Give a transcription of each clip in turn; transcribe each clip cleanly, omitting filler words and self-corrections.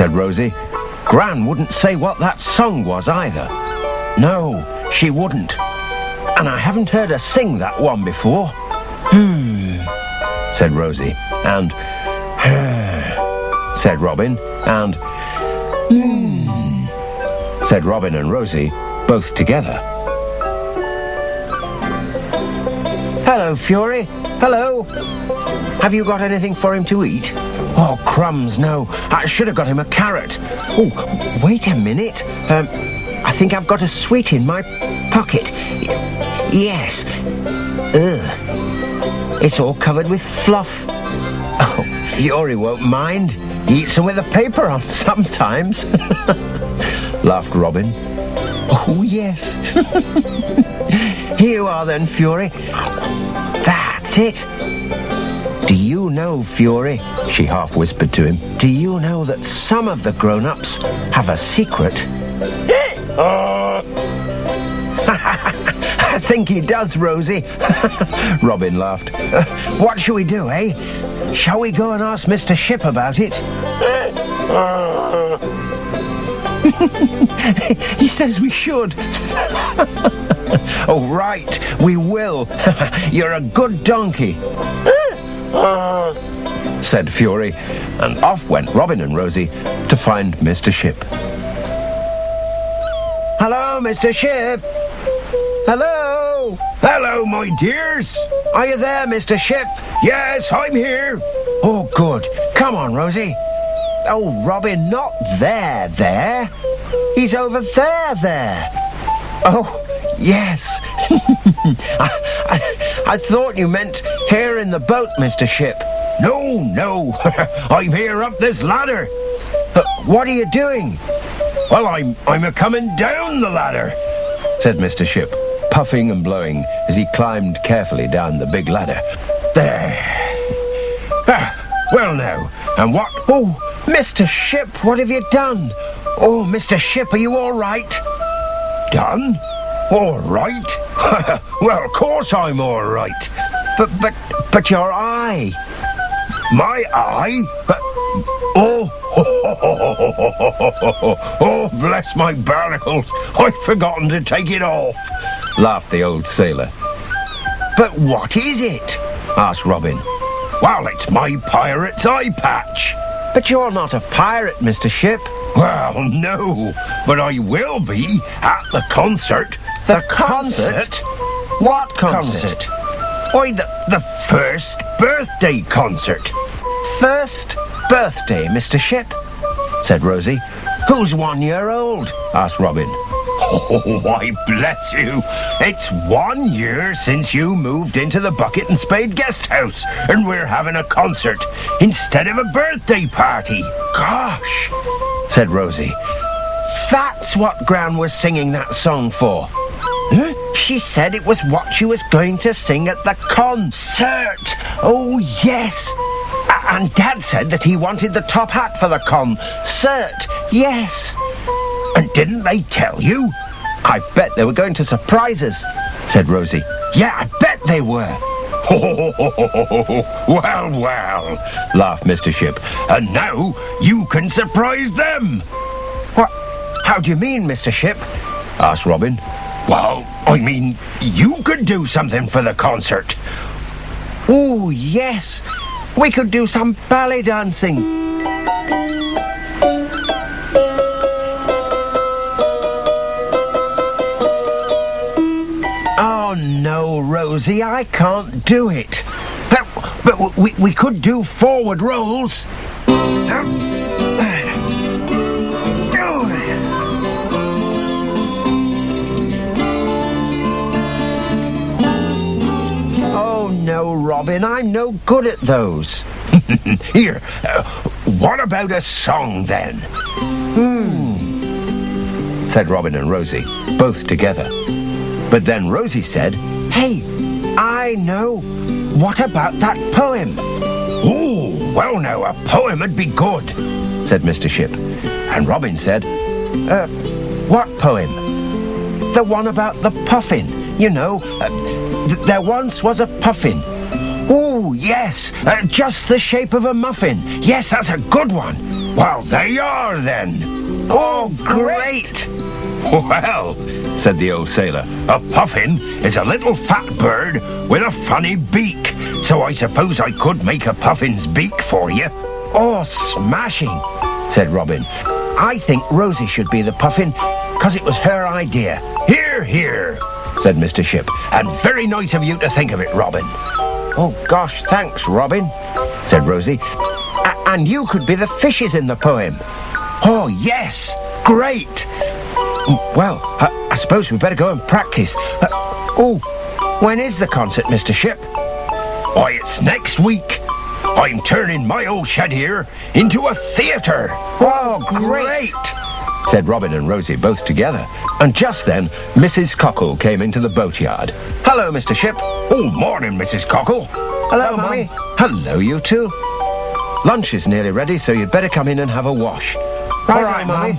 said Rosie. Gran wouldn't say what that song was either. No, she wouldn't. And I haven't heard her sing that one before. Said Rosie. And said Robin. And said Robin and Rosie, both together. Hello, Fury. Hello. Have you got anything for him to eat? Oh, crumbs, no. I should have got him a carrot. Oh, wait a minute. I think I've got a sweet in my pocket. Yes. Ugh. It's all covered with fluff. Oh, Fury won't mind. He eats them with the paper on sometimes. Laughed Robin. Oh, yes. Here you are then, Fury. That's it. Do you know, Fury, she half whispered to him, do you know that some of the grown-ups have a secret? I think he does, Rosie. Robin laughed. What shall we do, eh? Shall we go and ask Mr. Ship about it? He says we should. Oh, right, we will. You're a good donkey. Said Fury, and off went Robin and Rosie to find Mr. Ship. Hello, Mr. Ship. Hello. Hello, my dears. Are you there, Mr. Ship? Yes, I'm here. Oh, good. Come on, Rosie. Oh, Robin, not there. He's over there. Oh, yes. I thought you meant here in the boat, Mr. Ship. No. I'm here up this ladder. What are you doing? Well, I'm a-coming down the ladder, said Mr. Ship, puffing and blowing as he climbed carefully down the big ladder. There. Well now, and what? Oh, Mr. Ship, what have you done? Oh, Mr. Ship, are you all right? Done? All right? Well, of course I'm all right. But your eye. My eye? Oh, bless my barnacles. I'd forgotten to take it off, laughed the old sailor. But what is it? Asked Robin. Well, it's my pirate's eye patch. But you're not a pirate, Mr. Ship. Well, no, but I will be at the concert. The concert? What concert? Why, the first birthday concert. First birthday, Mr. Ship? Said Rosie. Who's 1 year old? Asked Robin. Oh, why, bless you. It's 1 year since you moved into the Bucket and Spade guest house, and we're having a concert instead of a birthday party. Gosh, said Rosie. That's what Gran was singing that song for. Huh? She said it was what she was going to sing at the concert. Oh, yes. And Dad said that he wanted the top hat for the concert. Yes. And didn't they tell you? I bet they were going to surprise us, said Rosie. Yeah, I bet they were. Well, laughed Mr. Ship. And now you can surprise them. What? How do you mean, Mr. Ship? Asked Robin. Well, I mean, you could do something for the concert. Oh, yes. We could do some ballet dancing. Oh, no, Rosie, I can't do it. But we could do forward rolls. Oh, no, Robin, I'm no good at those. Here, what about a song, then? Said Robin and Rosie, both together. But then Rosie said, Hey, I know. What about that poem? Oh, well now, a poem would be good, said Mr. Ship. And Robin said, what poem? The one about the puffin. You know, there once was a puffin. Oh, yes, just the shape of a muffin. Yes, that's a good one. Well, there you are, then. Oh, great! Well, said the old sailor, a puffin is a little fat bird with a funny beak. So I suppose I could make a puffin's beak for you. Oh, smashing, said Robin. I think Rosie should be the puffin, 'cause it was her idea. Hear, hear, said Mr. Ship. And very nice of you to think of it, Robin. Oh, gosh, thanks, Robin, said Rosie. And you could be the fishes in the poem. Oh, yes, great. Well, I suppose we'd better go and practice. When is the concert, Mr. Ship? Why, it's next week. I'm turning my old shed here into a theatre. Oh, great, said Robin and Rosie both together. And just then, Mrs. Cockle came into the boatyard. Hello, Mr. Ship. Oh, morning, Mrs. Cockle. Hello, Mummy. Hello, you two. Lunch is nearly ready, so you'd better come in and have a wash. All right, Mummy.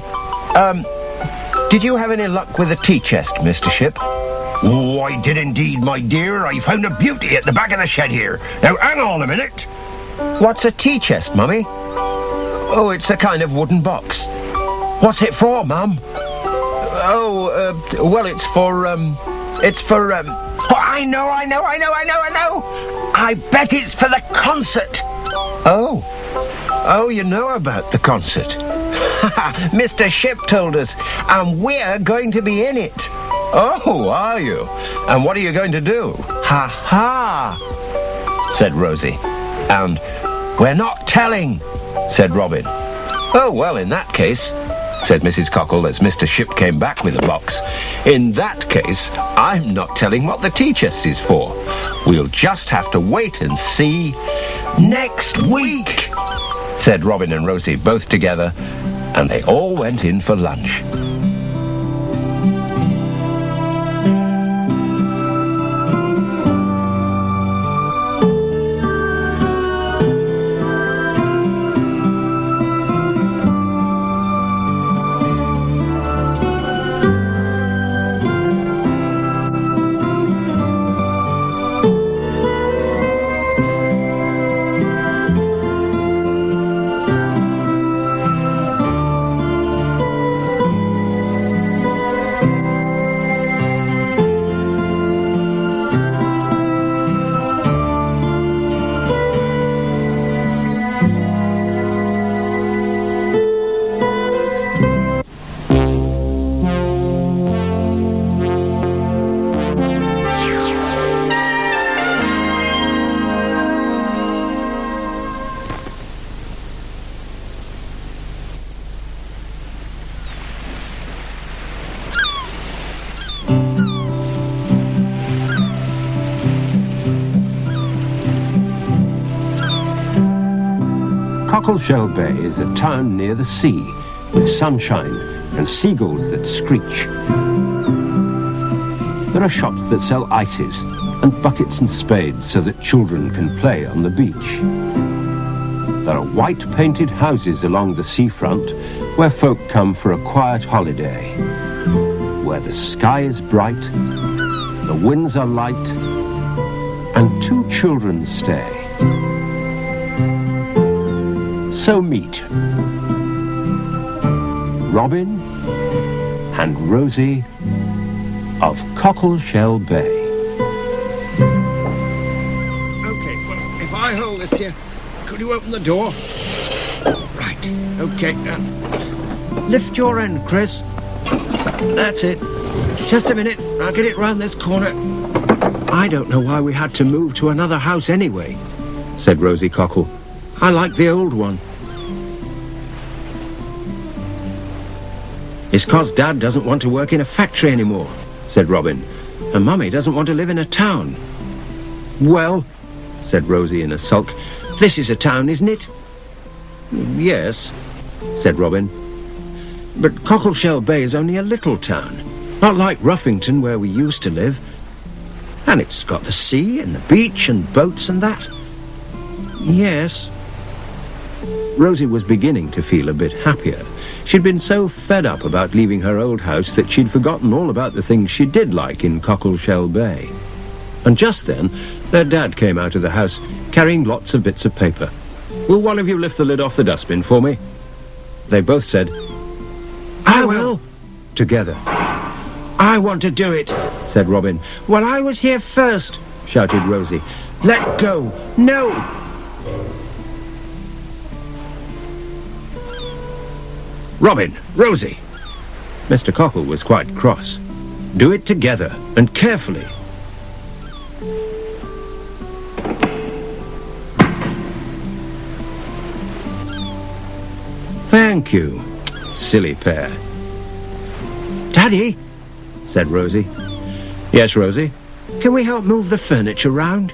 Did you have any luck with the tea chest, Mr. Ship? Oh, I did indeed, my dear. I found a beauty at the back of the shed here. Now, hang on a minute. What's a tea chest, Mummy? Oh, it's a kind of wooden box. What's it for, Mum? Well, it's for, Oh, I know. I bet it's for the concert. Oh, you know about the concert. Mr. Ship told us, and we're going to be in it. Oh, are you? And what are you going to do? Ha ha, said Rosie. And we're not telling, said Robin. Oh, well, in that case, said Mrs. Cockle as Mr. Ship came back with the box. In that case, I'm not telling what the tea chest is for. We'll just have to wait and see next week, said Robin and Rosie both together, and they all went in for lunch. Cockleshell Bay is a town near the sea, with sunshine and seagulls that screech. There are shops that sell ices and buckets and spades so that children can play on the beach. There are white painted houses along the seafront where folk come for a quiet holiday, where the sky is bright, the winds are light, and two children stay. So meet Robin and Rosie of Cockleshell Bay. Okay, well, if I hold this, dear, could you open the door? Right, okay. Lift your end, Chris. That's it. Just a minute, I'll get it round this corner. I don't know why we had to move to another house anyway, said Rosie Cockle. I like the old one. It's 'cause Dad doesn't want to work in a factory anymore, said Robin, and Mummy doesn't want to live in a town. Well, said Rosie in a sulk, this is a town, isn't it? Yes, said Robin. But Cockleshell Bay is only a little town, not like Ruffington where we used to live. And it's got the sea and the beach and boats and that. Yes. Rosie was beginning to feel a bit happier. She'd been so fed up about leaving her old house that she'd forgotten all about the things she did like in Cockleshell Bay. And just then, their dad came out of the house, carrying lots of bits of paper. Will one of you lift the lid off the dustbin for me? They both said, "I will," together. "I want to do it," said Robin. "Well, I was here first," shouted Rosie. "Let go! No!" "Robin! Rosie!" Mr. Cockle was quite cross. "Do it together, and carefully." "Thank you. Silly pair." "Daddy," said Rosie. "Yes, Rosie?" "Can we help move the furniture round?"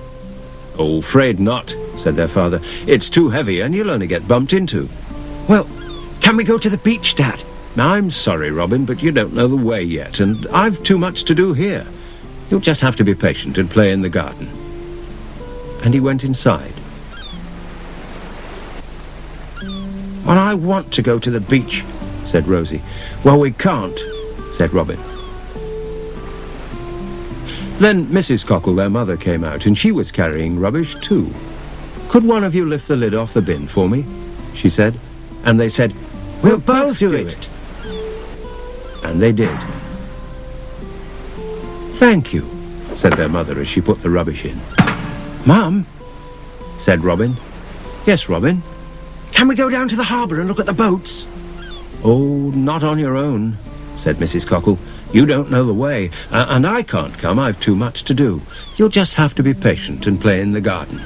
"Oh, afraid not," said their father. "It's too heavy and you'll only get bumped into." "Well, can we go to the beach, Dad?" "I'm sorry, Robin, but you don't know the way yet, and I've too much to do here. You'll just have to be patient and play in the garden." And he went inside. "Well, I want to go to the beach," said Rosie. "Well, we can't," said Robin. Then Mrs. Cockle, their mother, came out, and she was carrying rubbish too. "Could one of you lift the lid off the bin for me?" she said. And they said, "We'll both do it." And they did. "Thank you," said their mother as she put the rubbish in. "Mum," said Robin. "Yes, Robin?" "Can we go down to the harbour and look at the boats?" "Oh, not on your own," said Mrs. Cockle. "You don't know the way, and I can't come. I've too much to do. You'll just have to be patient and play in the garden."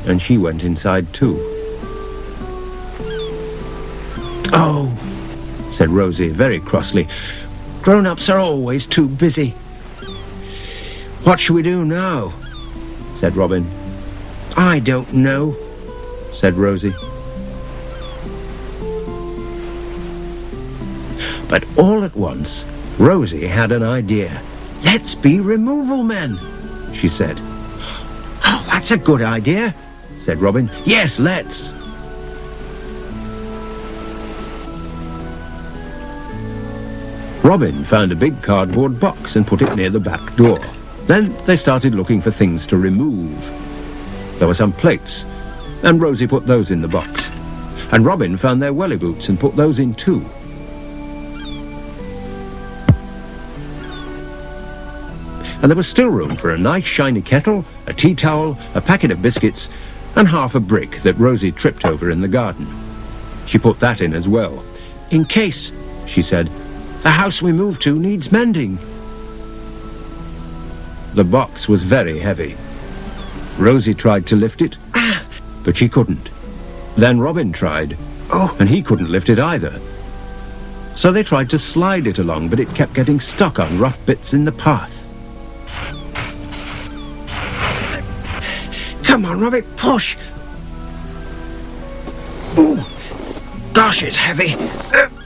And she went inside too. "Oh," said Rosie very crossly, "grown-ups are always too busy." "What shall we do now?" said Robin. "I don't know," said Rosie. But all at once, Rosie had an idea. "Let's be removal men," she said. "Oh, that's a good idea," said Robin. "Yes, let's." Robin found a big cardboard box and put it near the back door. Then they started looking for things to remove. There were some plates, and Rosie put those in the box. And Robin found their welly boots and put those in too. And there was still room for a nice shiny kettle, a tea towel, a packet of biscuits, and half a brick that Rosie tripped over in the garden. She put that in as well. "In case," she said, "the house we moved to needs mending." The box was very heavy. Rosie tried to lift it, but she couldn't. Then Robin tried, and he couldn't lift it either. So they tried to slide it along, but it kept getting stuck on rough bits in the path. "Come on, Robin, push!" "Ooh, gosh, it's heavy.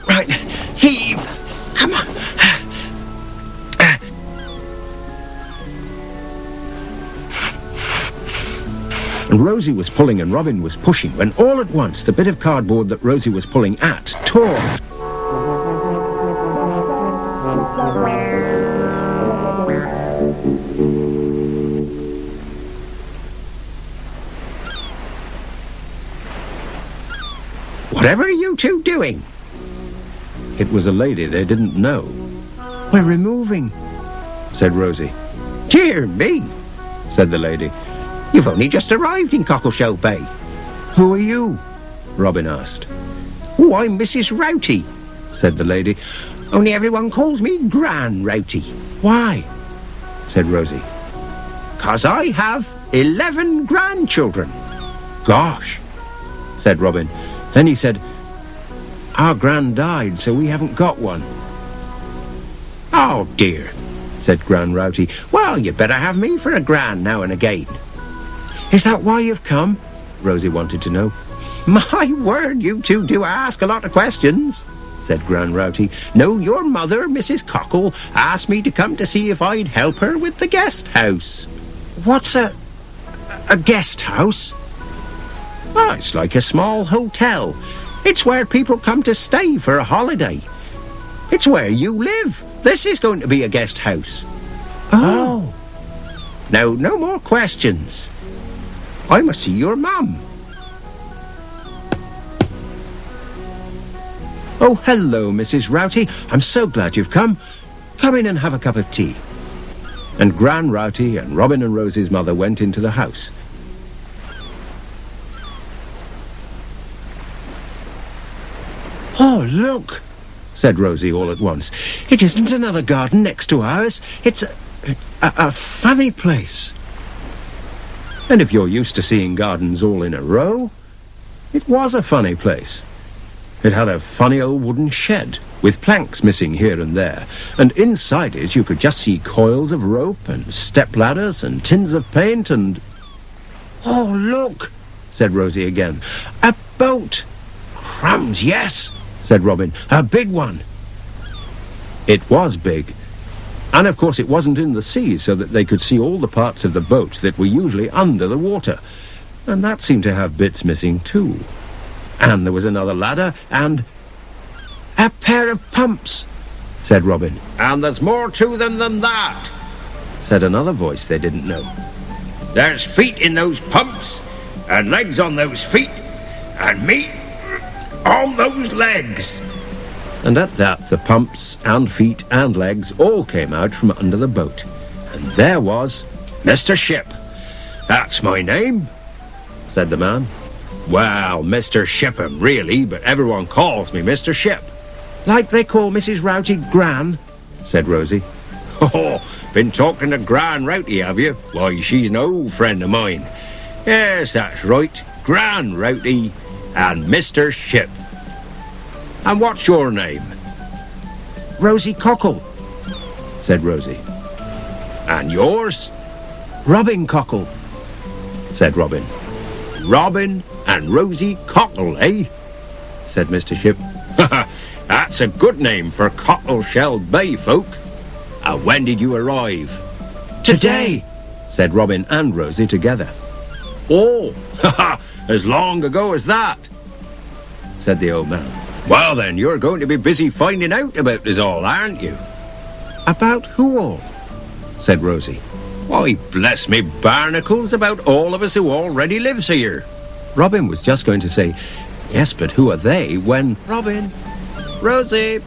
Right, heave! Come on!" And Rosie was pulling and Robin was pushing when all at once the bit of cardboard that Rosie was pulling at tore. "Whatever are you two doing?" It was a lady they didn't know. "We're removing," said Rosie. "Dear me," said the lady. "You've only just arrived in Cockleshell Bay." "Who are you?" Robin asked. "Oh, I'm Mrs. Routy," said the lady. "Only everyone calls me Gran Routy." "Why?" said Rosie. "'Cause I have 11 grandchildren." "Gosh," said Robin. Then he said, "Our Gran died, so we haven't got one." "Oh, dear," said Gran Routy. "Well, you'd better have me for a gran now and again." "Is that why you've come?" Rosie wanted to know. "My word, you two do ask a lot of questions," said Gran Routy. "No, your mother, Mrs. Cockle, asked me to come to see if I'd help her with the guest house." "What's a guest house?" "Oh, it's like a small hotel. It's where people come to stay for a holiday. It's where you live. This is going to be a guest house." "Oh." "Now, no more questions. I must see your mum." Oh, hello, Mrs. Rowty. I'm so glad you've come. Come in and have a cup of tea. And Gran Rowty and Robin and Rosie's mother went into the house. Oh, look, said Rosie all at once. It isn't another garden next to ours. It's a funny place. And if you're used to seeing gardens all in a row, it was a funny place. It had a funny old wooden shed with planks missing here and there, and inside it you could just see coils of rope and step ladders and tins of paint and... Oh, look, said Rosie again. A boat. Crumbs, yes, said Robin. A big one. It was big. And of course it wasn't in the sea, so that they could see all the parts of the boat that were usually under the water. And that seemed to have bits missing too. And there was another ladder and... A pair of pumps, said Robin. And there's more to them than that, said another voice they didn't know. There's feet in those pumps, and legs on those feet, and meat on those legs. And at that, the pumps and feet and legs all came out from under the boat. And there was Mr. Ship. That's my name, said the man. Well, Mr. Shipham, really, but everyone calls me Mr. Ship. Like they call Mrs. Rowty Gran, said Rosie. Oh, been talking to Gran Rowty, have you? Why, she's an old friend of mine. Yes, that's right, Gran Rowty and Mr. Ship. And what's your name? Rosie Cockle, said Rosie. And yours? Robin Cockle, said Robin. Robin and Rosie Cockle, eh? said Mr. Ship. That's a good name for Cockleshell Bay folk. And when did you arrive? Today, said Robin and Rosie together. Oh, as long ago as that, said the old man. Well then, you're going to be busy finding out about us all, aren't you? About who all? said Rosie. Why, bless me barnacles, about all of us who already lives here. Robin was just going to say, yes, but who are they, when... Robin, Rosie,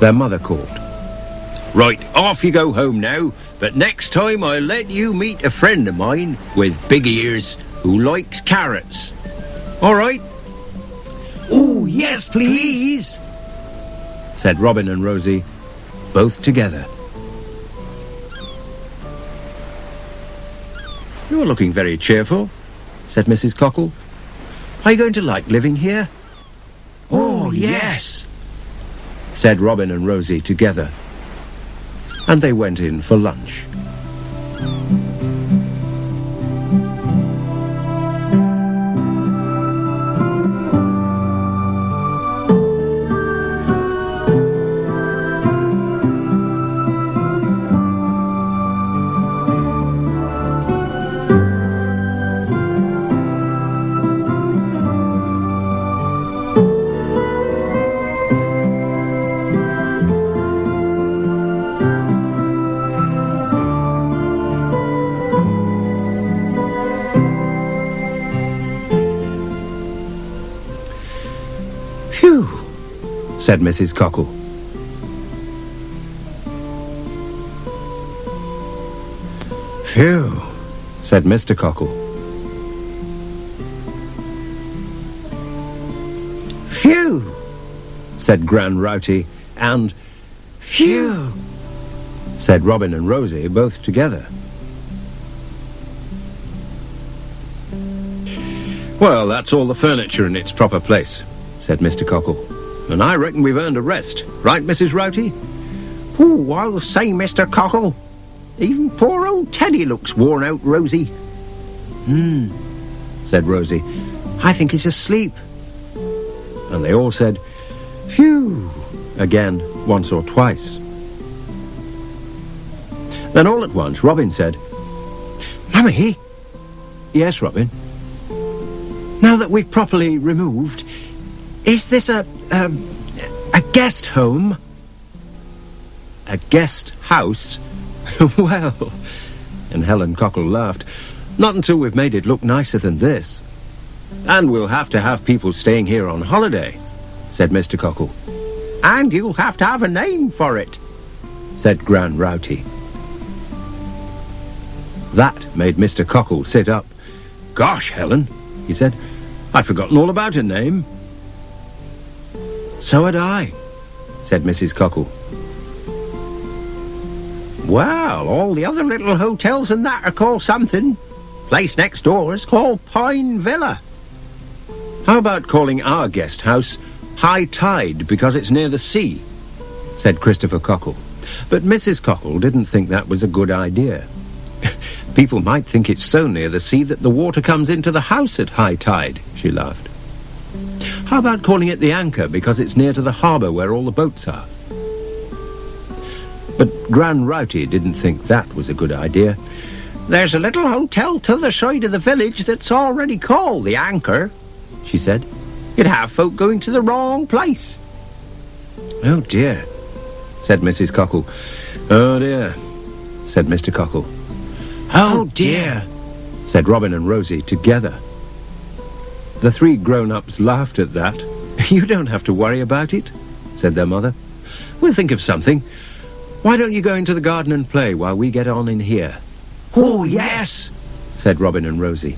their mother called. Right, off you go home now, but next time I'll let you meet a friend of mine with big ears who likes carrots. All right? Oh, yes, please, said Robin and Rosie, both together. You're looking very cheerful, said Mrs. Cockle. Are you going to like living here? Oh, yes, said Robin and Rosie together. And they went in for lunch. Said Mrs. Cockle. Phew, said Mr. Cockle. Phew, said Gran Rowty, and phew, said Robin and Rosie, both together. Well, that's all the furniture in its proper place, said Mr. Cockle. And I reckon we've earned a rest. Right, Mrs. Rowty? Oh, I'll say, Mr. Cockle. Even poor old Teddy looks worn out, Rosie. Said Rosie. I think he's asleep. And they all said, phew, again, once or twice. Then all at once, Robin said, Mummy? Yes, Robin? Now that we've properly removed, is this a guest home? A guest house? Well, and Helen Cockle laughed, not until we've made it look nicer than this. And we'll have to have people staying here on holiday, said Mr. Cockle. And you'll have to have a name for it, said Gran Rowty. That made Mr. Cockle sit up. Gosh, Helen, he said, I'd forgotten all about a name. So had I, said Mrs. Cockle. Well, all the other little hotels and that are called something. Place next door is called Pine Villa. How about calling our guest house High Tide because it's near the sea, said Christopher Cockle. But Mrs. Cockle didn't think that was a good idea. People might think it's so near the sea that the water comes into the house at high tide, she laughed. How about calling it the Anchor because it's near to the harbour where all the boats are? But Gran Rowty didn't think that was a good idea. There's a little hotel t'other side of the village that's already called the Anchor, she said. You'd have folk going to the wrong place. Oh dear, said Mrs. Cockle. Oh dear, said Mr. Cockle. Oh dear, said Robin and Rosie together. The three grown-ups laughed at that. You don't have to worry about it, said their mother. We'll think of something. Why don't you go into the garden and play while we get on in here? Oh, yes, said Robin and Rosie.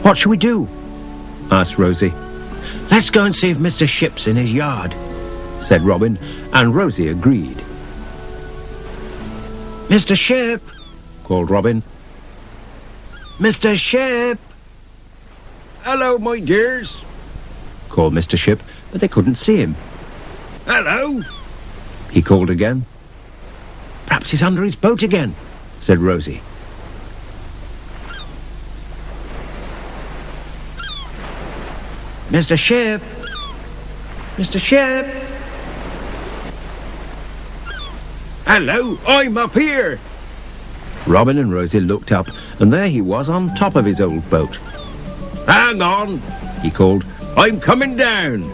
What shall we do? Asked Rosie. Let's go and see if Mr. Ship's in his yard, said Robin, and Rosie agreed. Mr. Ship, called Robin. Mr. Ship! Hello, my dears, called Mr. Ship, but they couldn't see him. Hello, he called again. Perhaps he's under his boat again, said Rosie. Mr. Ship! Mr. Ship! Hello, I'm up here! Robin and Rosie looked up, and there he was on top of his old boat. Hang on, he called. I'm coming down.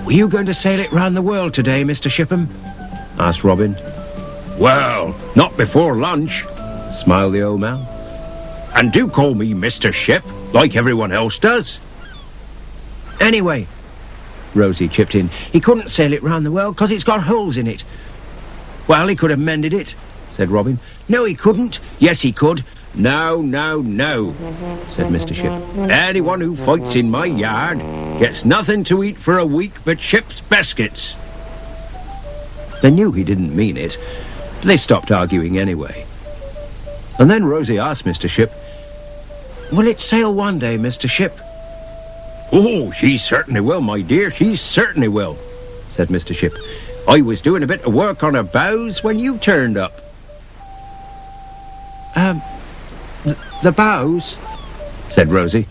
Were you going to sail it round the world today, Mr. Shipham? Asked Robin. Well, not before lunch, smiled the old man. And do call me Mr. Ship, like everyone else does. Anyway, Rosie chipped in, he couldn't sail it round the world because it's got holes in it. Well, he could have mended it, said Robin. No, he couldn't. Yes, he could. No, no, no, said Mr. Ship. Anyone who fights in my yard gets nothing to eat for a week but Ship's biscuits. They knew he didn't mean it, but they stopped arguing anyway. And then Rosie asked Mr. Ship, will it sail one day, Mr. Ship? Oh, she certainly will, my dear, she certainly will, said Mr. Ship. I was doing a bit of work on her bows when you turned up. The bows? Said Rosie.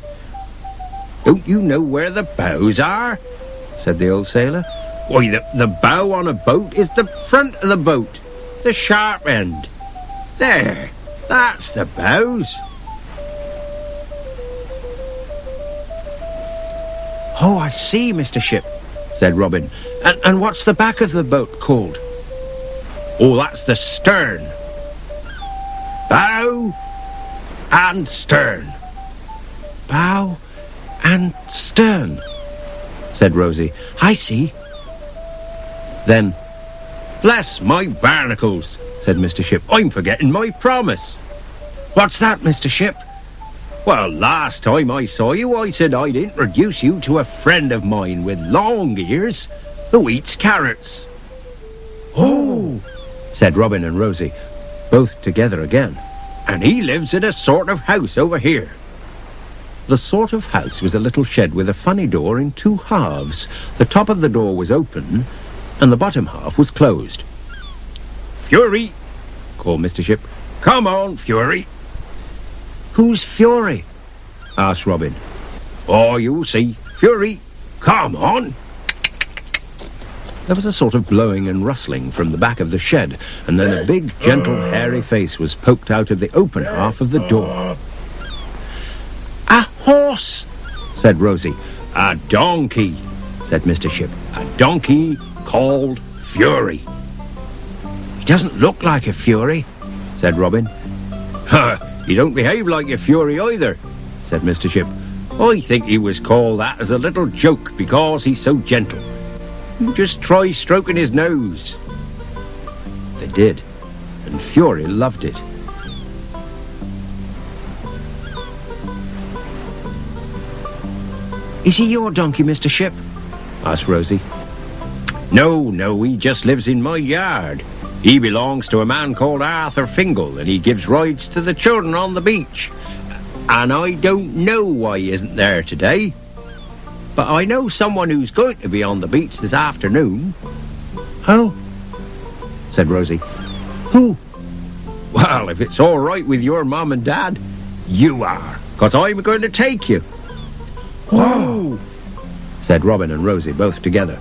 Don't you know where the bows are? Said the old sailor. Why, the bow on a boat is the front of the boat, the sharp end. There, that's the bows. Oh, I see, Mr. Ship, said Robin. And what's the back of the boat called? Oh, that's the stern. Bow and stern. Bow and stern, said Rosie. I see. Then, bless my barnacles, said Mr. Ship. I'm forgetting my promise. What's that, Mr. Ship? Well, last time I saw you, I said I'd introduce you to a friend of mine with long ears who eats carrots. Oh, said Robin and Rosie, both together again. And he lives in a sort of house over here. The sort of house was a little shed with a funny door in two halves. The top of the door was open, and the bottom half was closed. Fury, called Mr. Ship. Come on, Fury. Who's Fury? Asked Robin. Oh, you'll see. Fury, come on. There was a sort of blowing and rustling from the back of the shed, and then a big, gentle, hairy face was poked out of the open half of the door. A horse, said Rosie. A donkey, said Mr. Ship. A donkey called Fury. He doesn't look like a fury, said Robin. "Ha! You don't behave like your Fury either," said Mr. Ship. "I think he was called that as a little joke because he's so gentle. You just try stroking his nose." They did, and Fury loved it. "Is he your donkey, Mr. Ship?" asked Rosie. No, he just lives in my yard. He belongs to a man called Arthur Fingal, and he gives rides to the children on the beach. And I don't know why he isn't there today. But I know someone who's going to be on the beach this afternoon." "Oh," said Rosie. "Who?" "Well, if it's all right with your mum and dad, you are, 'cause I'm going to take you." "Whoa!" said Robin and Rosie both together.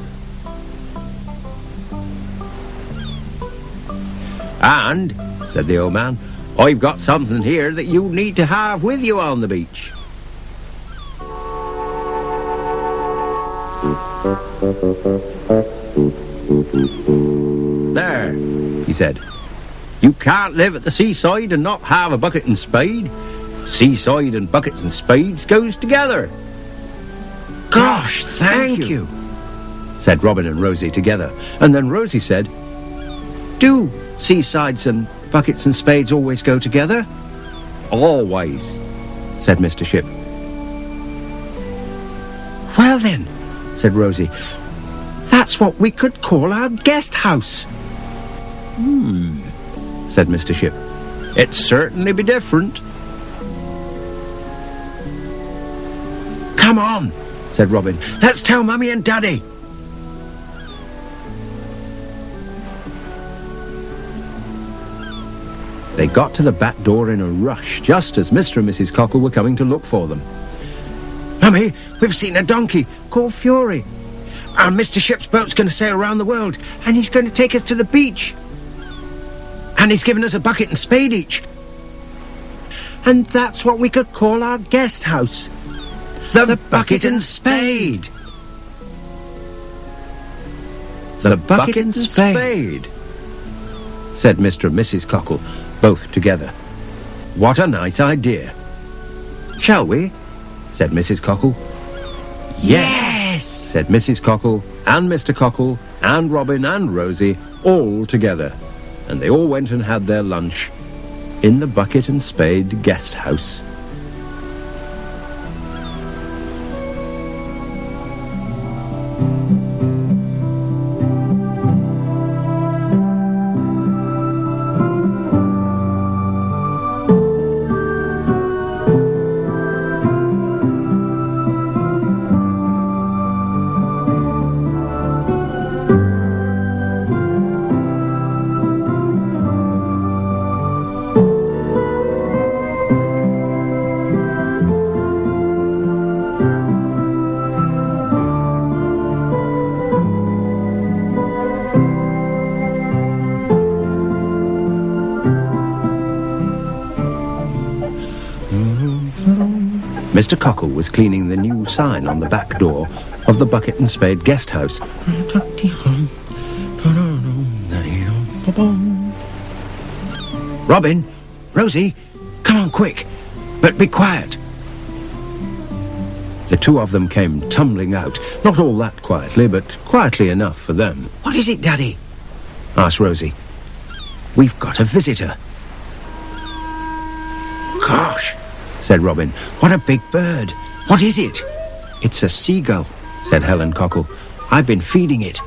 "And," said the old man, "I've got something here that you need to have with you on the beach." "There," he said. "You can't live at the seaside and not have a bucket and spade. Seaside and buckets and spades goes together." "Gosh, thank you," said Robin and Rosie together. And then Rosie said, "Do seasides and buckets and spades always go together?" "Always," said Mr. Ship. "Well then," said Rosie, "that's what we could call our guest house." Said Mr. Ship. "It'd certainly be different." "Come on," said Robin. "Let's tell Mummy and Daddy." They got to the back door in a rush, just as Mr. and Mrs. Cockle were coming to look for them. "Mummy, we've seen a donkey called Fury. And Mr. Ship's boat's going to sail around the world, and he's going to take us to the beach. And he's given us a bucket and spade each. And that's what we could call our guest house. The bucket and spade." "The bucket and spade," said Mr. and Mrs. Cockle, both together. "What a nice idea." "Shall we?" said Mrs. Cockle. "Yes," said Mrs. Cockle and Mr. Cockle and Robin and Rosie all together. And they all went and had their lunch in the bucket and spade guest house. Mr. Cockle was cleaning the new sign on the back door of the Bucket and Spade guest house. "Robin, Rosie, come on quick, but be quiet." The two of them came tumbling out, not all that quietly, but quietly enough for them. "What is it, Daddy?" asked Rosie. "We've got a visitor." "Gosh," said Robin, "what a big bird. What is it?" "It's a seagull," said Helen Cockle. "I've been feeding it."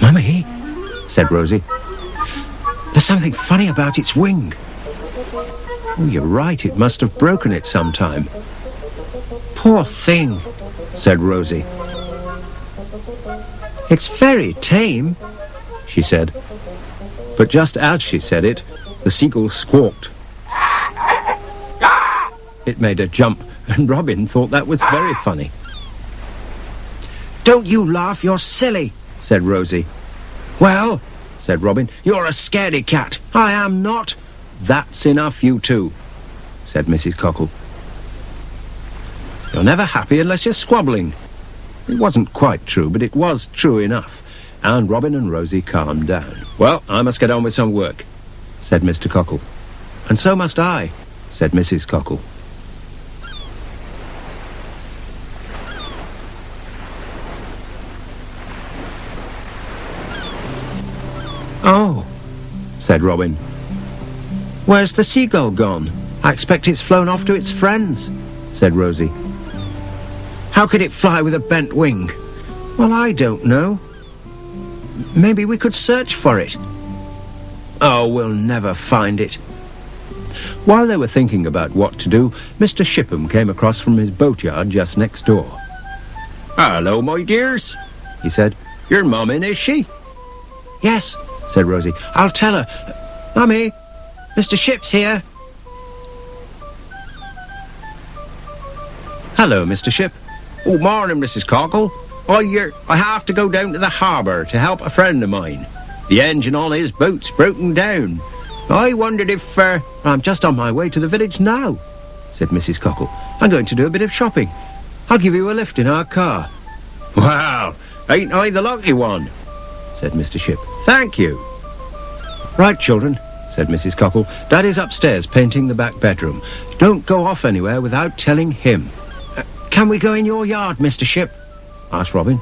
"Mummy," said Rosie, "there's something funny about its wing." "Oh, you're right, it must have broken it sometime." "Poor thing," said Rosie. "It's very tame," she said. But just as she said it, the seagull squawked. It made a jump, and Robin thought that was very funny. "Don't you laugh, you're silly," said Rosie. "Well," said Robin, "you're a scaredy cat." "I am not." "That's enough, you two," said Mrs. Cockle. "You're never happy unless you're squabbling," It wasn't quite true, but it was true enough, and Robin and Rosie calmed down. "Well, I must get on with some work," said Mr. Cockle. "And so must I," said Mrs. Cockle. "Oh," said Robin. "Where's the seagull gone? I expect it's flown off to its friends," said Rosie. "How could it fly with a bent wing?" "Well, I don't know. Maybe we could search for it." "Oh, we'll never find it." While they were thinking about what to do, Mr. Shipham came across from his boatyard just next door. "Hello, my dears," he said. "Your mum in, is she?" "Yes," said Rosie. "I'll tell her. Mummy, Mr. Ship's here." "Hello, Mr. Ship." "Oh, morning, Mrs. Cockle. I have to go down to the harbour to help a friend of mine. The engine on his boat's broken down. I wondered if... I'm just on my way to the village now," said Mrs. Cockle. "I'm going to do a bit of shopping. I'll give you a lift in our car." "Well, ain't I the lucky one?" said Mr. Ship. "Thank you." "Right, children," said Mrs. Cockle. "Daddy's upstairs painting the back bedroom. Don't go off anywhere without telling him." "Can we go in your yard, Mr. Ship?" asked Robin.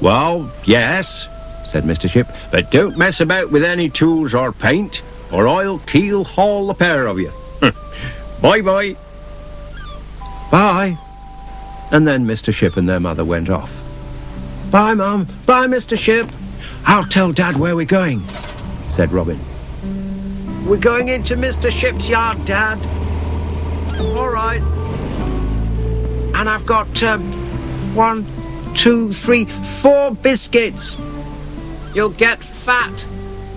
"Well, yes," said Mr. Ship, "but don't mess about with any tools or paint, or I'll keel-haul the pair of you. Bye-bye." "Bye." And then Mr. Ship and their mother went off. "Bye, Mum. Bye, Mr. Ship." "I'll tell Dad where we're going," said Robin. "We're going into Mr. Ship's yard, Dad." "All right." "And I've got, 1, 2, 3, 4 biscuits." "You'll get fat,"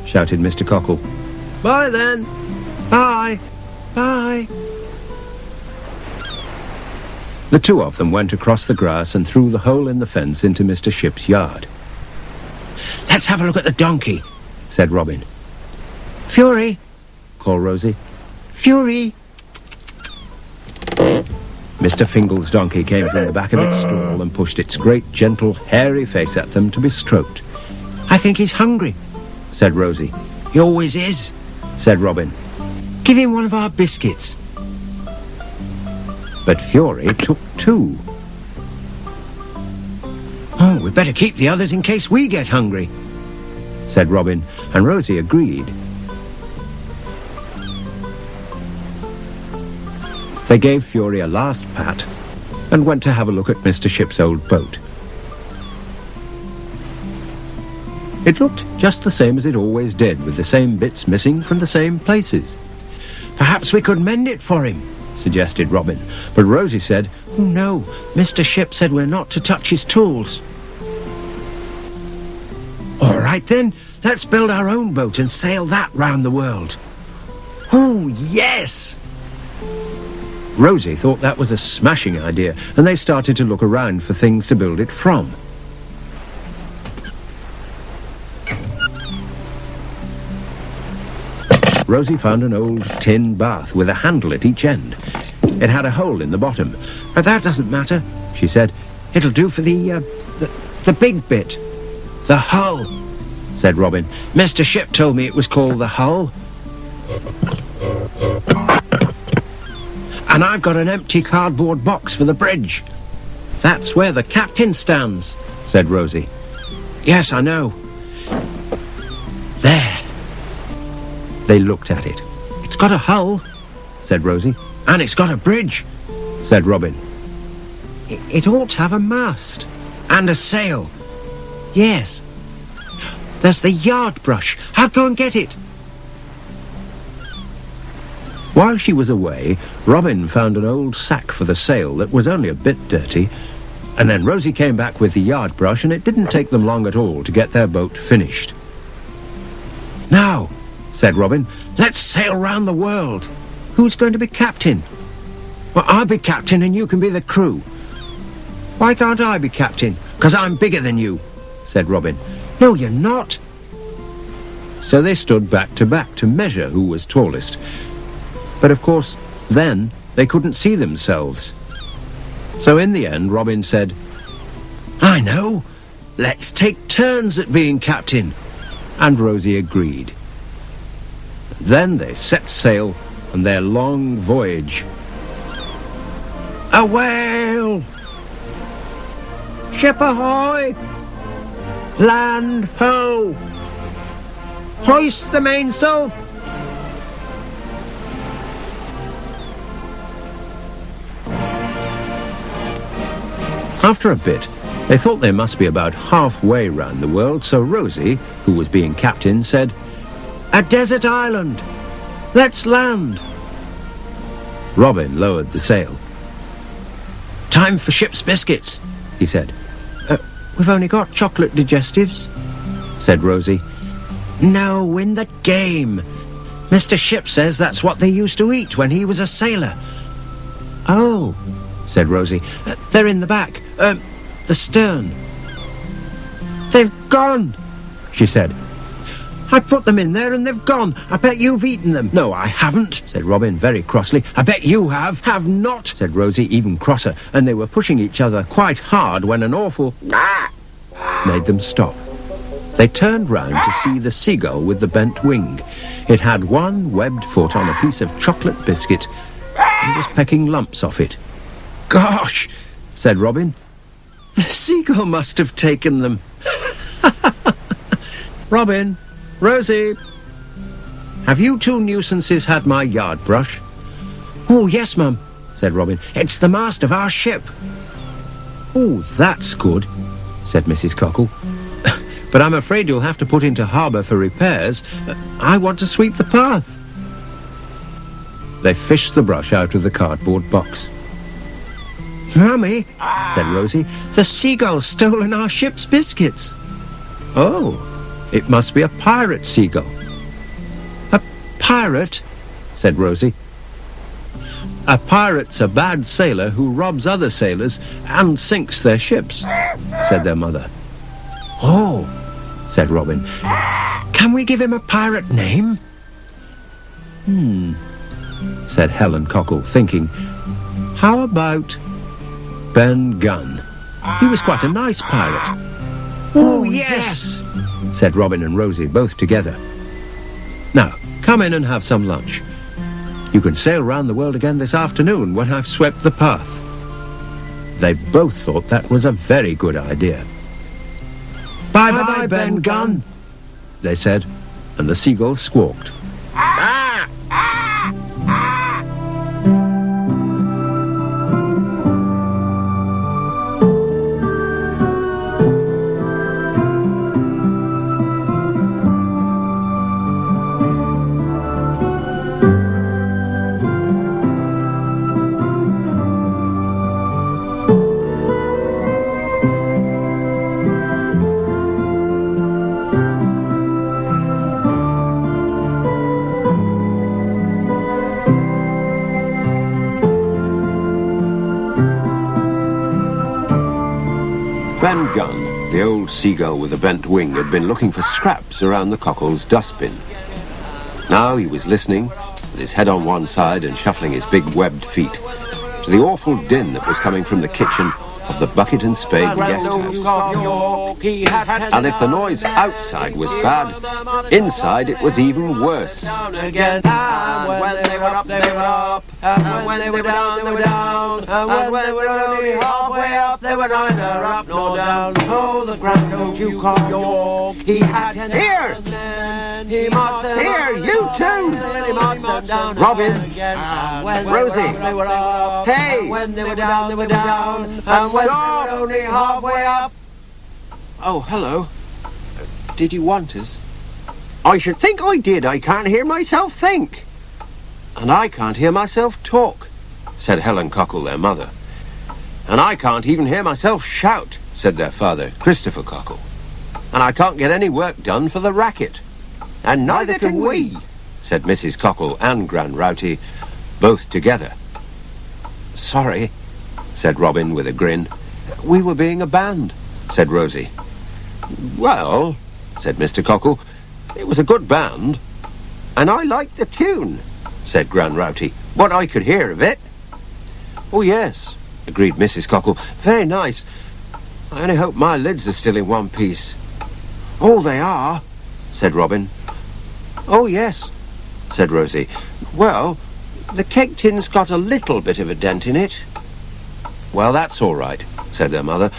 shouted Mr. Cockle. "Bye, then." "Bye. Bye." The two of them went across the grass and through the hole in the fence into Mr. Ship's yard. "Let's have a look at the donkey," said Robin. "Fury," called Rosie. "Fury." Mr. Fingle's donkey came from the back of its stall and pushed its great, gentle, hairy face at them to be stroked. "I think he's hungry," said Rosie. "He always is," said Robin. "Give him one of our biscuits." But Fury took 2. "Oh, we'd better keep the others in case we get hungry," said Robin, and Rosie agreed. They gave Fury a last pat and went to have a look at Mr. Ship's old boat. It looked just the same as it always did, with the same bits missing from the same places. "Perhaps we could mend it for him," suggested Robin, but Rosie said, "Oh no, Mr. Ship said we're not to touch his tools." "All right then, let's build our own boat and sail that round the world." "Oh, yes!" Rosie thought that was a smashing idea, and they started to look around for things to build it from. Rosie found an old tin bath with a handle at each end. It had a hole in the bottom. "But that doesn't matter," she said. "It'll do for the big bit." "The hull," said Robin. "Mr. Ship told me it was called the hull." "And I've got an empty cardboard box for the bridge." "That's where the captain stands," said Rosie. "Yes, I know." "There." They looked at it. "It's got a hull," said Rosie. "And it's got a bridge," said Robin. It ought to have a mast." "And a sail." "Yes." "There's the yard brush. I'll go and get it." While she was away, Robin found an old sack for the sail that was only a bit dirty, and then Rosie came back with the yard brush, and it didn't take them long at all to get their boat finished. "Now," said Robin, "let's sail round the world. Who's going to be captain?" "Well, I'll be captain and you can be the crew." "Why can't I be captain?" "'Cause I'm bigger than you," said Robin. "No, you're not." So they stood back to measure who was tallest. But of course, then they couldn't see themselves. So in the end, Robin said, I know. Let's take turns at being captain. And Rosie agreed. Then they set sail on their long voyage. A whale! Ship ahoy! Land ho! Hoist the mainsail! After a bit, they thought they must be about halfway round the world, so Rosie, who was being captain, said, "A desert island! Let's land!" Robin lowered the sail. "Time for ship's biscuits," he said. We've only got chocolate digestives," said Rosie. "No, in the game. Mr. Ship says that's what they used to eat when he was a sailor." "Oh," said Rosie. "They're in the back. The stern." "They've gone," she said. "I put them in there and they've gone. I bet you've eaten them." "No, I haven't," said Robin very crossly. "I bet you have." "Have not," said Rosie even crosser, and they were pushing each other quite hard when an awful made them stop. They turned round to see the seagull with the bent wing. It had one webbed foot on a piece of chocolate biscuit and was pecking lumps off it. "Gosh," said Robin. "The seagull must have taken them." "Robin, Rosie, have you two nuisances had my yard brush?" "Oh, yes, Mum," said Robin. "It's the mast of our ship." "Oh, that's good," said Mrs. Cockle. "But I'm afraid you'll have to put into harbour for repairs. I want to sweep the path." They fished the brush out of the cardboard box. "Mummy," said Rosie, "the seagull's stolen our ship's biscuits." "Oh, it must be a pirate seagull." "A pirate?" said Rosie. "A pirate's a bad sailor who robs other sailors and sinks their ships," said their mother. "Oh," said Robin. "Can we give him a pirate name?" Said Helen Cockle, thinking. "How about Ben Gunn? He was quite a nice pirate." "Oh, yes," said Robin and Rosie, both together. "Now, come in and have some lunch. You can sail round the world again this afternoon when I've swept the path." They both thought that was a very good idea. "Bye-bye, Ben Gunn," they said, and the seagull squawked. Ben Gunn, the old seagull with a bent wing, had been looking for scraps around the Cockle's dustbin. Now he was listening, with his head on one side and shuffling his big webbed feet, to the awful din that was coming from the kitchen of the Bucket and Spade guest house. And if the noise outside was bad, inside it was even worse. When they were up, they were up. And when they were down, they were down. And when they were only halfway up, they were neither up nor down. Oh, the Grand Old Duke of York, he had 10 Here! He marched them Here, up, you too! then he marched them down Robin, again. And when Rosie, they were up, hey! and when they were down, they were down. And when they Stop! were only halfway up. "Oh, hello. Did you want us?" I should think I did. I can't hear myself think. "And I can't hear myself talk," said Helen Cockle, their mother. "And I can't even hear myself shout," said their father, Christopher Cockle. "And I can't get any work done for the racket." "And neither can we," said Mrs. Cockle and Gran Rowty, both together. "Sorry," said Robin with a grin. "We were being a band," said Rosie. "Well," said Mr. Cockle, "it was a good band." And I liked the tune, said Gran Rowty, what I could hear of it. "Oh, yes," agreed Mrs. Cockle. "Very nice. I only hope my lids are still in one piece. Oh, they are, said Robin. Oh, yes, said Rosie. Well, the cake tin's got a little bit of a dent in it. Well, that's all right, said their mother.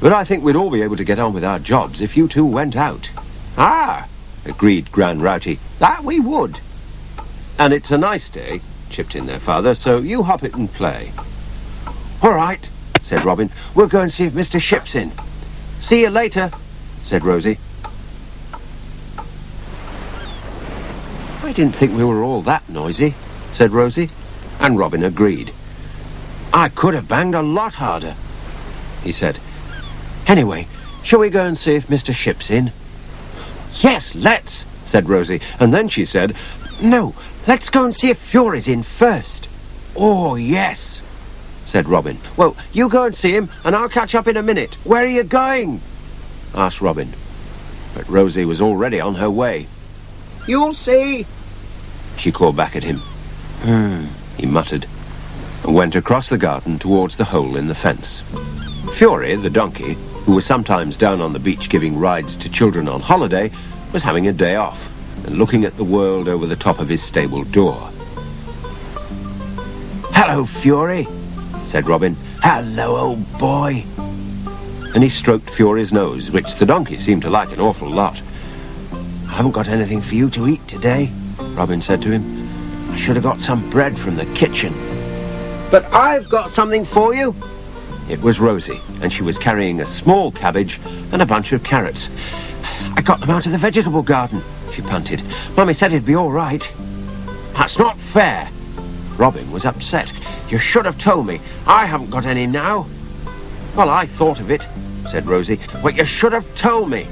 But I think we'd all be able to get on with our jobs if you two went out. Ah, agreed Gran Rowty. That we would. And it's a nice day, chipped in their father, so you hop it and play. All right, said Robin. We'll go and see if Mr. Ship's in. See you later, said Rosie. I didn't think we were all that noisy, said Rosie, and Robin agreed. I could have banged a lot harder, he said. Anyway, shall we go and see if Mr. Ship's in? Yes, let's, said Rosie, and then she said, no, let's go and see if Fury's in first. Oh, yes, said Robin. Well, you go and see him, and I'll catch up in a minute. Where are you going? Asked Robin. But Rosie was already on her way. You'll see, she called back at him. He muttered, and went across the garden towards the hole in the fence. Fury, the donkey, who was sometimes down on the beach giving rides to children on holiday, was having a day off and looking at the world over the top of his stable door. Hello, Fury, said Robin. Hello, old boy. And he stroked Fury's nose, which the donkey seemed to like an awful lot. I haven't got anything for you to eat today, Robin said to him. I should have got some bread from the kitchen. But I've got something for you. It was Rosie, and she was carrying a small cabbage and a bunch of carrots. I got them out of the vegetable garden, she panted. Mummy said it'd be all right. That's not fair. Robin was upset. You should have told me. I haven't got any now. Well, I thought of it, said Rosie. But you should have told me.